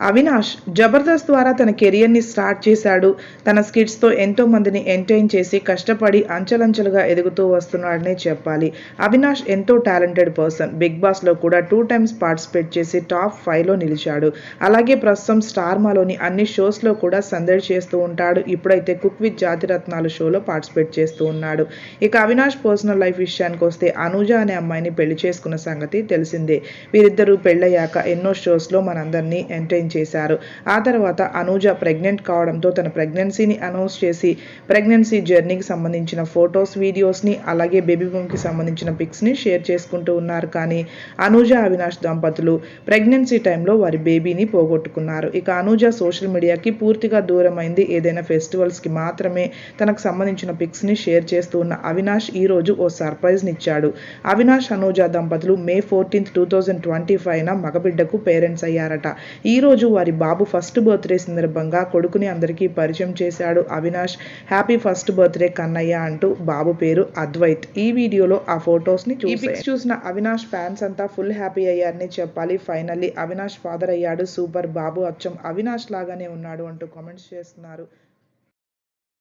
అవినాష్ జబర్దస్త్ ద్వారా తన కెరియర్ని స్టార్ట్ చేశాడు. తన స్కిట్స్తో ఎంతో మందిని ఎంటర్టైన్ చేసి కష్టపడి అంచెలంచెలుగా ఎదుగుతూ వస్తున్నాడనే చెప్పాలి. అవినాష్ ఎంతో టాలెంటెడ్ పర్సన్. బిగ్ బాస్లో కూడా 2 టైమ్స్ పార్టిసిపేట్ చేసి టాప్ 5లో నిలిచాడు. అలాగే ప్రస్తుతం స్టార్ మాలోని అన్ని షోస్లో కూడా సందడి చేస్తూ ఉంటాడు. ఇప్పుడైతే కుక్ విత్ జాతిరత్నాలు షోలో పార్టిసిపేట్ చేస్తూ ఉన్నాడు. ఇక అవినాష్ పర్సనల్ లైఫ్ విషయానికి వస్తే అనూజ అనే అమ్మాయిని పెళ్లి చేసుకున్న సంగతి తెలిసిందే. వీరిద్దరూ పెళ్ళయ్యాక ఎన్నో షోస్లో మనందరినీ ఎంటర్టైన్ చేశారు. ఆ తర్వాత అనూజ ప్రెగ్నెంట్ కావడంతో తన ప్రెగ్నెన్సీని అనౌన్స్ చేసి ప్రెగ్నెన్సీ జర్నీకి సంబంధించిన ఫొటోస్, వీడియోస్ని అలాగే బేబీ బూమ్కి సంబంధించిన పిక్స్ని షేర్ చేసుకుంటూ ఉన్నారు. కానీ అనూజ అవినాష్ దంపతులు ప్రెగ్నెన్సీ టైంలో వారి బేబీని పోగొట్టుకున్నారు. ఇక అనూజ సోషల్ మీడియాకి పూర్తిగా దూరమైంది. ఏదైనా ఫెస్టివల్స్కి మాత్రమే తనకు సంబంధించిన పిక్స్ని షేర్ చేస్తూ ఉన్న అవినాష్ ఈ రోజు ఓ సర్ప్రైజ్ని ఇచ్చాడు. అవినాష్ అనూజ దంపతులు May 14, 2025న మగబిడ్డకు పేరెంట్స్ అయ్యారట. ఈ రోజు వారి బాబు ఫస్ట్ బర్త్డే సందర్భంగా కొడుకుని అందరికీ పరిచయం చేశాడు Avinash. Happy first birthday Kannayya అంటూ బాబు పేరు అద్వైత్. ఈ వీడియోలో ఆ ఫొటోస్ని చూసిన అవినాష్ ఫ్యాన్స్ అంతా ఫుల్ హ్యాపీ అయ్యారని చెప్పాలి. ఫైనల్లీ అవినాష్ ఫాదర్ అయ్యాడు. సూపర్, బాబు అచ్చం అవినాష్ లాగానే ఉన్నాడు అంటూ కామెంట్స్ చేస్తున్నారు.